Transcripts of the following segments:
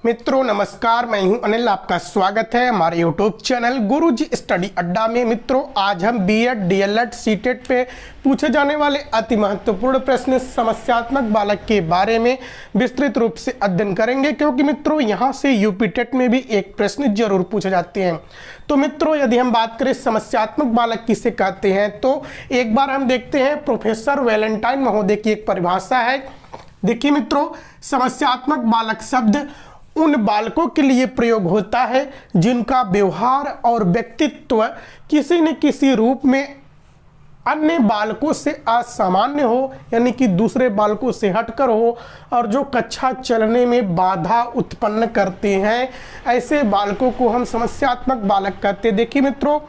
मित्रों नमस्कार, मैं हूं अनिल। आपका स्वागत है हमारे यूट्यूब चैनल गुरुजी स्टडी अड्डा में। मित्रों आज हम बीएड डीएलएड सीटेट पे पूछे जाने वाले अति महत्वपूर्ण प्रश्न समस्यात्मक बालक के बारे में विस्तृत रूप से अध्ययन करेंगे, क्योंकि मित्रों यहां से यूपी टेट में भी एक प्रश्न जरूर पूछे जाते हैं। तो मित्रों यदि हम बात करें समस्यात्मक बालक किसे कहते हैं, तो एक बार हम देखते हैं प्रोफेसर वैलेंटाइन महोदय की एक परिभाषा है। देखिए मित्रों, समस्यात्मक बालक शब्द उन बालकों के लिए प्रयोग होता है जिनका व्यवहार और व्यक्तित्व किसी न किसी रूप में अन्य बालकों से असामान्य हो, यानी कि दूसरे बालकों से हटकर हो, और जो कक्षा चलने में बाधा उत्पन्न करते हैं, ऐसे बालकों को हम समस्यात्मक बालक कहते हैं। देखिए मित्रों,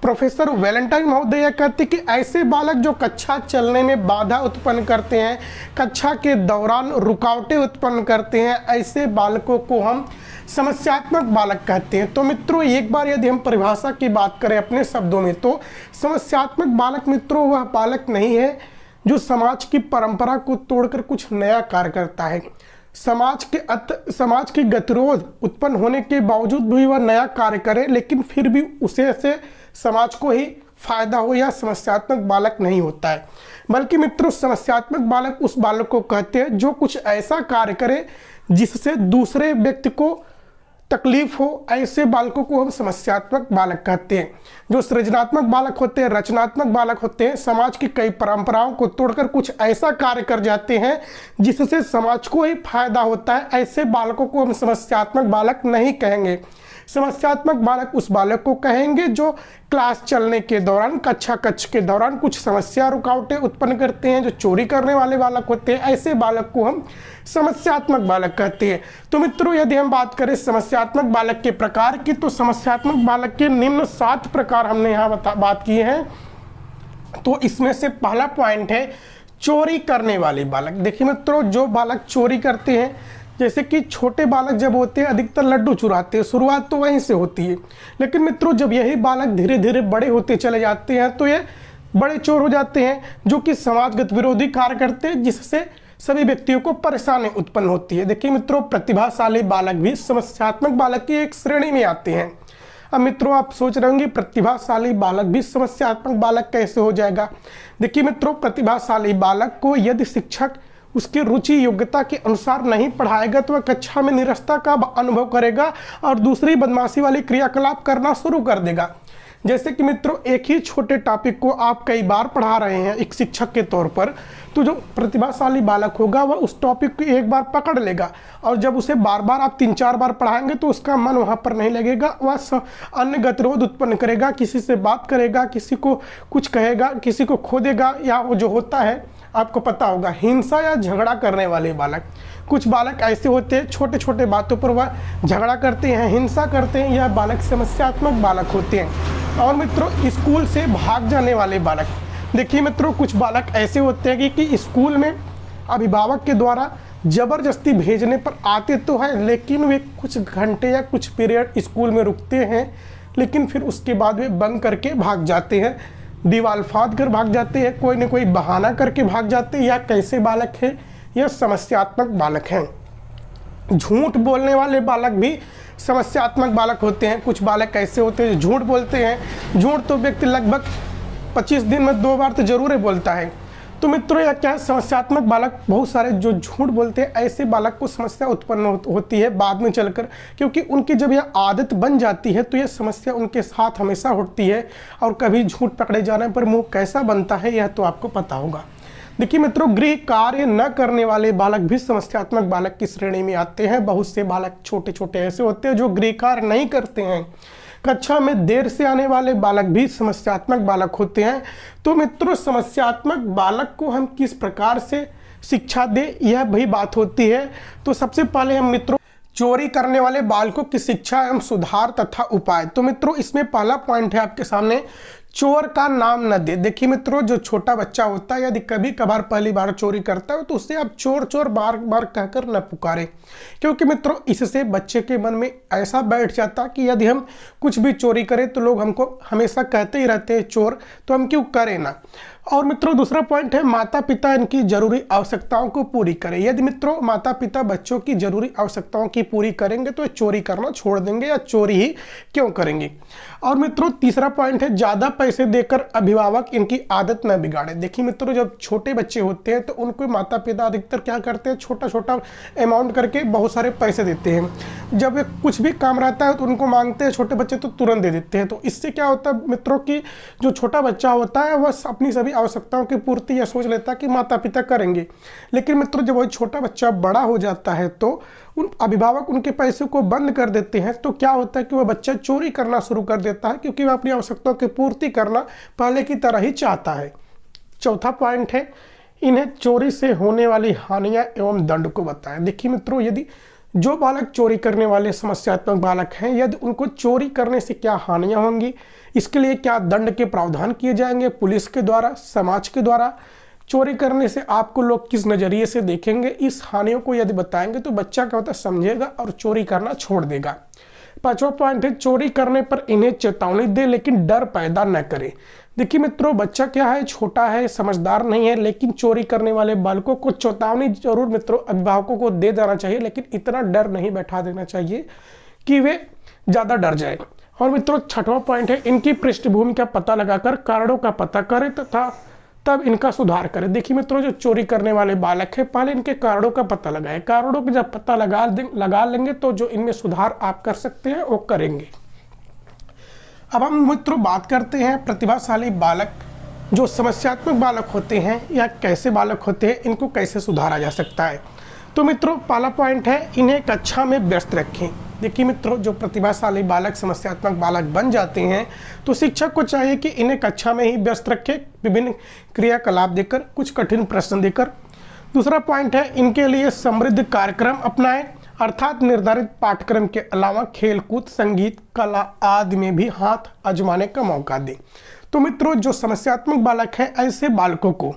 प्रोफेसर वैलेंटाइन महोदय कहते हैं कि ऐसे बालक जो कक्षा चलने में बाधा उत्पन्न करते हैं, कक्षा के दौरान रुकावटें उत्पन्न करते हैं, ऐसे बालकों को हम समस्यात्मक बालक कहते हैं। तो मित्रों एक बार यदि हम परिभाषा की बात करें अपने शब्दों में, तो समस्यात्मक बालक मित्रों वह बालक नहीं है जो समाज की परंपरा को तोड़कर कुछ नया कार्य करता है। समाज की गतिरोध उत्पन्न होने के बावजूद भी वह नया कार्य करे, लेकिन फिर भी उसे से समाज को ही फायदा हो, या समस्यात्मक बालक नहीं होता है। बल्कि मित्रों समस्यात्मक बालक उस बालक को कहते हैं जो कुछ ऐसा कार्य करे जिससे दूसरे व्यक्ति को तकलीफ हो, ऐसे बालकों को हम समस्यात्मक बालक कहते हैं। जो सृजनात्मक बालक होते हैं, रचनात्मक बालक होते हैं, समाज की कई परंपराओं को तोड़कर कुछ ऐसा कार्य कर जाते हैं जिससे समाज को ही फायदा होता है, ऐसे बालकों को हम समस्यात्मक बालक नहीं कहेंगे। समस्यात्मक बालक उस बालक को कहेंगे जो क्लास चलने के दौरान, कक्षा के दौरान कुछ समस्या रुकावटें उत्पन्न करते हैं, जो चोरी करने वाले बालक होते हैं, ऐसे बालक को हम समस्यात्मक बालक कहते हैं। तो मित्रों यदि हम बात करें समस्यात्मक बालक के प्रकार की, तो समस्यात्मक बालक के निम्न 7 प्रकार हमने यहाँ बात की है। तो इसमें से पहला पॉइंट है चोरी करने वाले बालक। देखिए मित्रों, जो बालक चोरी करते हैं, जैसे कि छोटे बालक जब होते हैं अधिकतर लड्डू चुराते हैं, शुरुआत तो वहीं से होती है, लेकिन मित्रों जब यही बालक धीरे धीरे बड़े होते चले जाते हैं तो ये बड़े चोर हो जाते हैं, जो कि समाजगत विरोधी कार्य करते हैं, जिससे सभी व्यक्तियों को परेशानी उत्पन्न होती है। देखिए मित्रों, प्रतिभाशाली बालक भी समस्यात्मक बालक की एक श्रेणी में आते हैं। अब मित्रों आप सोच रहे होंगे प्रतिभाशाली बालक भी समस्यात्मक बालक कैसे हो जाएगा। देखिए मित्रों, प्रतिभाशाली बालक को यदि शिक्षक उसकी रुचि योग्यता के अनुसार नहीं पढ़ाएगा तो वह कक्षा में निरस्ता का अनुभव करेगा और दूसरी बदमाशी वाली क्रियाकलाप करना शुरू कर देगा। जैसे कि मित्रों एक ही छोटे टॉपिक को आप कई बार पढ़ा रहे हैं एक शिक्षक के तौर पर, तो जो प्रतिभाशाली बालक होगा वह उस टॉपिक को एक बार पकड़ लेगा, और जब उसे बार बार आप 3-4 बार पढ़ाएंगे तो उसका मन वहाँ पर नहीं लगेगा, वह अन्य गतिरोध उत्पन्न करेगा, किसी से बात करेगा, किसी को कुछ कहेगा, किसी को खोदेगा, या वो जो होता है आपको पता होगा हिंसा या झगड़ा करने वाले बालक। कुछ बालक ऐसे होते हैं छोटे छोटे बातों पर वह झगड़ा करते हैं, हिंसा करते हैं, यह बालक समस्यात्मक बालक होते हैं। और मित्रों स्कूल से भाग जाने वाले बालक। देखिए मित्रों कुछ बालक ऐसे होते हैं कि स्कूल में अभिभावक के द्वारा जबरदस्ती भेजने पर आते तो हैं, लेकिन वे कुछ घंटे या कुछ पीरियड स्कूल में रुकते हैं, लेकिन फिर उसके बाद वे बंद करके भाग जाते हैं, दीवार फाड़ कर भाग जाते हैं, कोई न कोई बहाना करके भाग जाते हैं। या कैसे बालक है, यह समस्यात्मक बालक हैं। झूठ बोलने वाले बालक भी समस्यात्मक बालक होते हैं। कुछ बालक ऐसे होते हैं जो झूठ बोलते हैं। झूठ तो व्यक्ति लगभग 25 दिन में 2 बार तो जरूर ही बोलता है। तो मित्रों यह क्या है, समस्यात्मक बालक बहुत सारे जो झूठ बोलते हैं, ऐसे बालक को समस्या उत्पन्न होती है बाद में चलकर, क्योंकि उनकी जब यह आदत बन जाती है तो यह समस्या उनके साथ हमेशा होती है। और कभी झूठ पकड़े जाने पर मुंह कैसा बनता है यह तो आपको पता होगा। देखिए मित्रों, गृह कार्य न करने वाले बालक भी समस्यात्मक बालक की श्रेणी में आते हैं। बहुत से बालक छोटे छोटे ऐसे होते हैं जो गृह कार्य नहीं करते हैं। कक्षा में देर से आने वाले बालक भी समस्यात्मक बालक होते हैं। तो मित्रों समस्यात्मक बालक को हम किस प्रकार से शिक्षा दें, यह भी बात होती है। तो सबसे पहले हम मित्रों चोरी करने वाले बालकों की शिक्षा एवं सुधार तथा उपाय। तो मित्रों इसमें पहला पॉइंट है आपके सामने, चोर का नाम न दे। देखिए मित्रों, जो छोटा बच्चा होता है यदि कभी कभार पहली बार चोरी करता है तो उससे आप चोर चोर बार बार कहकर न पुकारे, क्योंकि मित्रों इससे बच्चे के मन में ऐसा बैठ जाता कि यदि हम कुछ भी चोरी करें तो लोग हमको हमेशा कहते ही रहते हैं चोर, तो हम क्यों करें ना। और मित्रों दूसरा पॉइंट है माता पिता इनकी जरूरी आवश्यकताओं को पूरी करें। यदि मित्रों माता पिता बच्चों की जरूरी आवश्यकताओं की पूरी करेंगे तो ये चोरी करना छोड़ देंगे या चोरी ही क्यों करेंगे। और मित्रों तीसरा पॉइंट है ज्यादा पैसे देकर अभिभावक इनकी आदत न बिगाड़े। देखिए मित्रों जब छोटे बच्चे होते हैं तो उनको माता पिता अधिकतर क्या करते हैं, छोटा छोटा अमाउंट करके बहुत सारे पैसे देते हैं। जब कुछ भी काम रहता है तो उनको मांगते हैं छोटे बच्चे तो तुरंत दे देते हैं। तो इससे क्या होता है मित्रों की जो छोटा बच्चा होता है वह अपनी सभी आवश्यकताओं की पूर्ति यह सोच लेता है कि माता पिता करेंगे। लेकिन मित्रों जब वही छोटा बच्चा बड़ा हो जाता है तो उन अभिभावक उनके पैसे को बंद कर देते हैं। तो क्या होता है कि वह बच्चा चोरी करना शुरू कर देता है, क्योंकि वह अपनी आवश्यकताओं की पूर्ति करना पहले की तरह ही चाहता है। चौथा पॉइंट है इन्हें चोरी से होने वाली हानियां एवं दंड को बताएं। देखिए मित्रों यदि जो बालक चोरी करने वाले समस्यात्मक बालक हैं, यदि उनको चोरी करने से क्या हानियां होंगी, इसके लिए क्या दंड के प्रावधान किए जाएंगे पुलिस के द्वारा, समाज के द्वारा, चोरी करने से आपको लोग किस नजरिए से देखेंगे, इस हानियों को यदि बताएंगे तो बच्चा क्या होता है समझेगा और चोरी करना छोड़ देगा। पांचवा पॉइंट है चोरी करने पर इन्हें चेतावनी दे लेकिन डर पैदा न करे। देखिए मित्रों बच्चा क्या है, छोटा है, समझदार नहीं है, लेकिन चोरी करने वाले बालकों को चेतावनी जरूर मित्रों अभिभावकों को दे देना चाहिए, लेकिन इतना डर नहीं बैठा देना चाहिए कि वे ज्यादा डर जाए। और मित्रों छठवां पॉइंट है इनकी पृष्ठभूमि का पता लगाकर कारणों का पता करें तथा तब इनका सुधार करें। देखिए मित्रों जो चोरी करने वाले बालक है पहले इनके कारणों का पता लगाएं। कारणों का जब पता लगा लेंगे तो जो इनमें सुधार आप कर सकते हैं वो करेंगे। अब हम मित्रों बात करते हैं प्रतिभाशाली बालक जो समस्यात्मक बालक होते हैं या कैसे बालक होते हैं, इनको कैसे सुधारा जा सकता है। तो मित्रों पहला पॉइंट है इन्हें कक्षा में व्यस्त रखें। देखिए मित्रों जो प्रतिभाशाली बालक समस्यात्मक बालक बन जाते हैं तो शिक्षक को चाहिए कि इन्हें कक्षा में ही व्यस्त रखें, विभिन्न क्रियाकलाप देकर, कुछ कठिन प्रश्न देकर। दूसरा पॉइंट है इनके लिए समृद्ध कार्यक्रम अपनाएं, अर्थात निर्धारित पाठ्यक्रम के अलावा खेलकूद, संगीत, कला आदि में भी हाथ आजमाने का मौका दें। तो मित्रों जो समस्यात्मक बालक है ऐसे बालकों को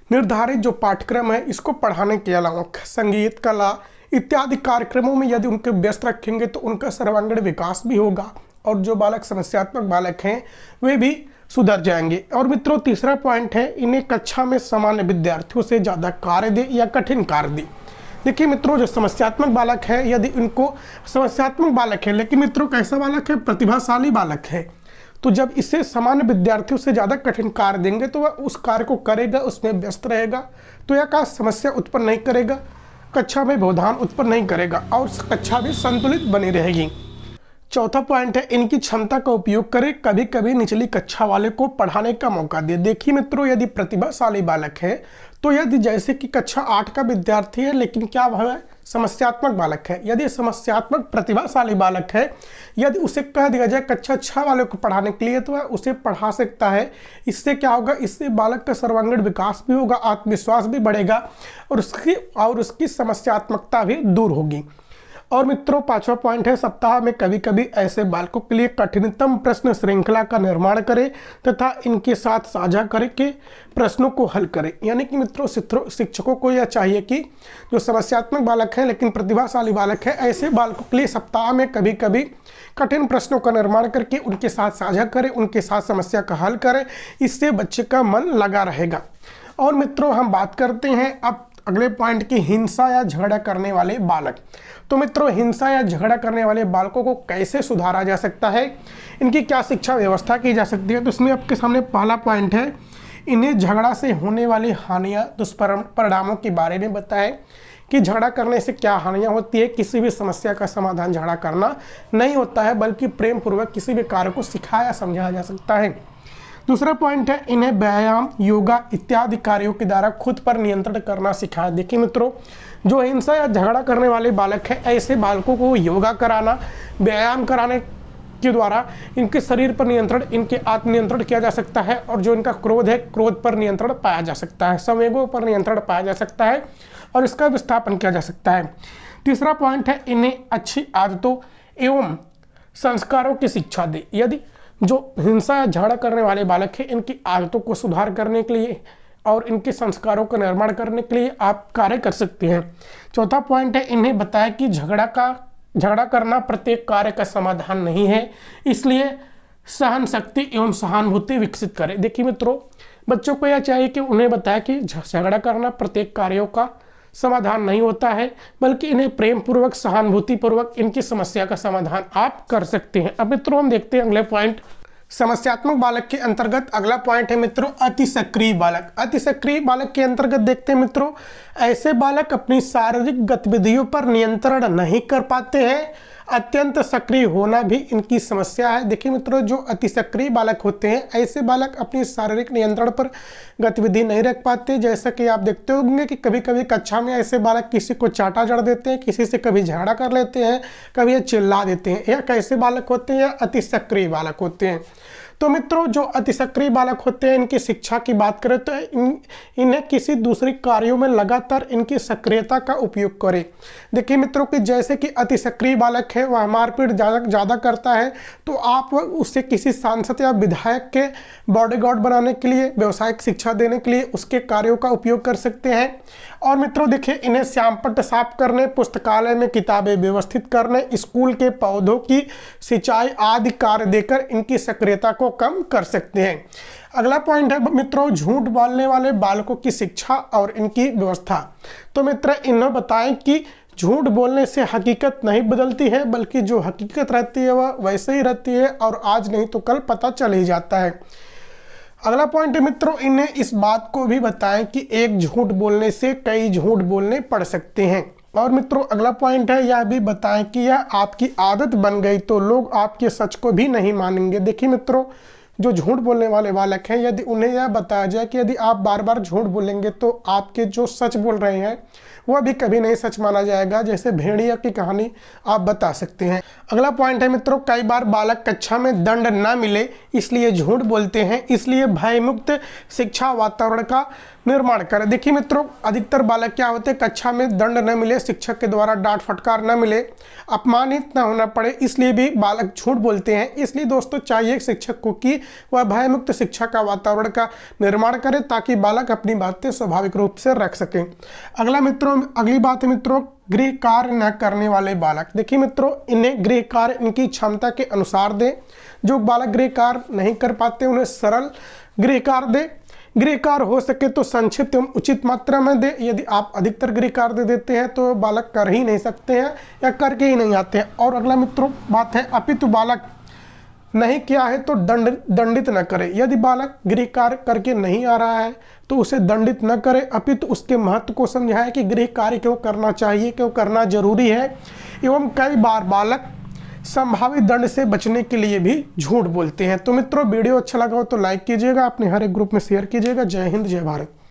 निर्धारित जो पाठ्यक्रम है इसको पढ़ाने के अलावा संगीत, कला इत्यादि कार्यक्रमों में यदि उनके व्यस्त रखेंगे तो उनका सर्वांगीण विकास भी होगा और जो बालक समस्यात्मक बालक हैं वे भी सुधर जाएंगे। और मित्रों तीसरा पॉइंट है इन्हें कक्षा में सामान्य विद्यार्थियों से ज़्यादा कार्य दे या कठिन कार्य दे। देखिए मित्रों जो समस्यात्मक बालक है यदि उनको समस्यात्मक बालक है लेकिन मित्रों कैसा बालक है, प्रतिभाशाली बालक है, तो जब इसे सामान्य विद्यार्थियों से ज़्यादा कठिन कार्य देंगे तो वह उस कार्य को करेगा, उसमें व्यस्त रहेगा, तो यह का समस्या उत्पन्न नहीं करेगा, कक्षा में व्यवधान उत्पन्न नहीं करेगा और कक्षा भी संतुलित बनी रहेगी। चौथा पॉइंट है इनकी क्षमता का उपयोग करें, कभी कभी निचली कक्षा वाले को पढ़ाने का मौका दे। देखिए मित्रों यदि प्रतिभाशाली बालक है तो यदि जैसे कि कक्षा 8 का विद्यार्थी है लेकिन क्या वह है समस्यात्मक बालक है, यदि समस्यात्मक प्रतिभाशाली बालक है, यदि उसे कह दिया जाए कक्षा 6 वाले को पढ़ाने के लिए तो वह उसे पढ़ा सकता है। इससे क्या होगा, इससे बालक का सर्वांगीण विकास भी होगा, आत्मविश्वास भी बढ़ेगा और उसकी समस्यात्मकता भी दूर होगी। और मित्रों पांचवा पॉइंट है सप्ताह में कभी कभी ऐसे बालकों के लिए कठिनतम प्रश्न श्रृंखला का निर्माण करें तथा इनके साथ साझा करके प्रश्नों को हल करें। यानी कि मित्रों शिक्षकों को यह चाहिए कि जो समस्यात्मक बालक है लेकिन प्रतिभाशाली बालक है ऐसे बालकों के लिए सप्ताह में कभी कभी कठिन प्रश्नों का निर्माण करके उनके साथ साझा करें, उनके साथ समस्या का हल करें, इससे बच्चे का मन लगा रहेगा। और मित्रों हम बात करते हैं अब अगले पॉइंट की हिंसा या झगड़ा करने वाले बालक। तो मित्रों हिंसा या झगड़ा करने वाले बालकों को कैसे सुधारा जा सकता है, इनकी क्या शिक्षा व्यवस्था की जा सकती है। तो इसमें आपके सामने पहला पॉइंट है इन्हें झगड़ा से होने वाली हानियां दुष्परिणामों के बारे में बताएं कि झगड़ा करने से क्या हानियां होती है। किसी भी समस्या का समाधान झगड़ा करना नहीं होता है बल्कि प्रेम पूर्वक किसी भी कार्य को सिखाया समझाया जा सकता है। दूसरा पॉइंट है इन्हें व्यायाम, योगा इत्यादि कार्यों के द्वारा खुद पर नियंत्रण करना सिखाएं। देखिए मित्रों जो हिंसा या झगड़ा करने वाले बालक है ऐसे बालकों को योगा कराना, व्यायाम कराने के द्वारा इनके शरीर पर नियंत्रण, इनके आत्मनियंत्रण किया जा सकता है और जो इनका क्रोध है क्रोध पर नियंत्रण पाया जा सकता है, संवेगों पर नियंत्रण पाया जा सकता है और इसका विस्थापन किया जा सकता है। तीसरा पॉइंट है इन्हें अच्छी आदतों एवं संस्कारों की शिक्षा दे। यदि जो हिंसा या झगड़ा करने वाले बालक हैं इनकी आदतों को सुधार करने के लिए और इनके संस्कारों का निर्माण करने के लिए आप कार्य कर सकते हैं। चौथा पॉइंट है इन्हें बताया कि झगड़ा करना प्रत्येक कार्य का समाधान नहीं है, इसलिए सहन शक्ति एवं सहानुभूति विकसित करें। देखिए मित्रों बच्चों को यह चाहिए कि उन्हें बताया कि झगड़ा करना प्रत्येक कार्यों का समाधान नहीं होता है, बल्कि इन्हें प्रेम पूर्वक, सहानुभूति पूर्वक इनकी समस्या का समाधान आप कर सकते हैं। अब मित्रों हम देखते हैं अगले पॉइंट। समस्यात्मक बालक के अंतर्गत अगला पॉइंट है मित्रों अति सक्रिय बालक। अति सक्रिय बालक के अंतर्गत देखते हैं मित्रों, ऐसे बालक अपनी शारीरिक गतिविधियों पर नियंत्रण नहीं कर पाते हैं। अत्यंत सक्रिय होना भी इनकी समस्या है। देखिए मित्रों, जो अति सक्रिय बालक होते हैं, ऐसे बालक अपनी शारीरिक नियंत्रण पर गतिविधि नहीं रख पाते। जैसा कि आप देखते होंगे कि कभी कभी कक्षा में ऐसे बालक किसी को चाटा जड़ देते हैं, किसी से कभी झगड़ा कर लेते हैं, कभी ये चिल्ला देते हैं। यह कैसे बालक होते हैं? या अति सक्रिय बालक होते हैं। तो मित्रों, जो अति सक्रिय बालक होते हैं, इनकी शिक्षा की बात करें तो इन्हें किसी दूसरे कार्यों में लगातार इनकी सक्रियता का उपयोग करें। देखिए मित्रों कि जैसे कि अति सक्रिय बालक है, वह मारपीट ज़्यादा करता है, तो आप उसे किसी सांसद या विधायक के बॉडीगार्ड बनाने के लिए, व्यवसायिक शिक्षा देने के लिए उसके कार्यों का उपयोग कर सकते हैं। और मित्रों देखिए, इन्हें श्यामपट्ट साफ करने, पुस्तकालय में किताबें व्यवस्थित करने, स्कूल के पौधों की सिंचाई आदि कार्य देकर इनकी सक्रियता को कम कर सकते हैं। अगला पॉइंट है मित्रों झूठ बोलने वाले बालकों की शिक्षा और इनकी व्यवस्था। तो मित्र, इन्हें बताएं कि झूठ बोलने से हकीकत नहीं बदलती है, बल्कि जो हकीकत रहती है वह वैसे ही रहती है और आज नहीं तो कल पता चल ही जाता है। अगला पॉइंट है मित्रों, इन्हें इस बात को भी बताएं कि एक झूठ बोलने से कई झूठ बोलने पड़ सकते हैं। और मित्रों अगला पॉइंट है, यह भी बताएं कि यह आपकी आदत बन गई तो लोग आपके सच को भी नहीं मानेंगे। देखिए मित्रों, जो झूठ बोलने वाले बालक हैं, यदि उन्हें यह बताया जाए कि यदि आप बार बार झूठ बोलेंगे तो आपके जो सच बोल रहे हैं वह भी कभी नहीं सच माना जाएगा। जैसे भेड़िया की कहानी आप बता सकते हैं। अगला पॉइंट है मित्रों, कई बार बालक कक्षा में दंड न मिले इसलिए झूठ बोलते हैं, इसलिए भयमुक्त शिक्षा वातावरण का निर्माण करें। देखिए मित्रों, अधिकतर बालक क्या होते हैं, कक्षा में दंड न मिले, शिक्षक के द्वारा डांट फटकार न मिले, अपमानित न होना पड़े, इसलिए भी बालक झूठ बोलते हैं। इसलिए दोस्तों चाहिए शिक्षक को कि वह भयमुक्त शिक्षा का वातावरण का निर्माण करे ताकि बालक अपनी बातें स्वाभाविक रूप से रख सकें। अगली बात है मित्रों, गृह कार्य न करने वाले बालक। देखिए मित्रों, इन्हें गृह कार्य इनकी क्षमता के अनुसार दें। जो बालक गृह कार्य नहीं कर पाते उन्हें सरल गृह कार्य दें। गृह कार्य हो सके तो संक्षिप्त एवं उचित मात्रा में दे। यदि आप अधिकतर गृह कार्य दे देते हैं तो बालक कर ही नहीं सकते हैं या करके ही नहीं आते हैं। और अगला मित्रों बात है, अपितु बालक नहीं किया है तो दंडित न करे। यदि बालक गृह कार्य करके नहीं आ रहा है तो उसे दंडित न करे, अपितु उसके महत्व को समझाए कि गृह कार्य क्यों करना चाहिए, क्यों करना जरूरी है। एवं कई बार बालक संभावित दंड से बचने के लिए भी झूठ बोलते हैं। तो मित्रों वीडियो अच्छा लगा हो तो लाइक कीजिएगा, अपने हर एक ग्रुप में शेयर कीजिएगा। जय हिंद, जय भारत।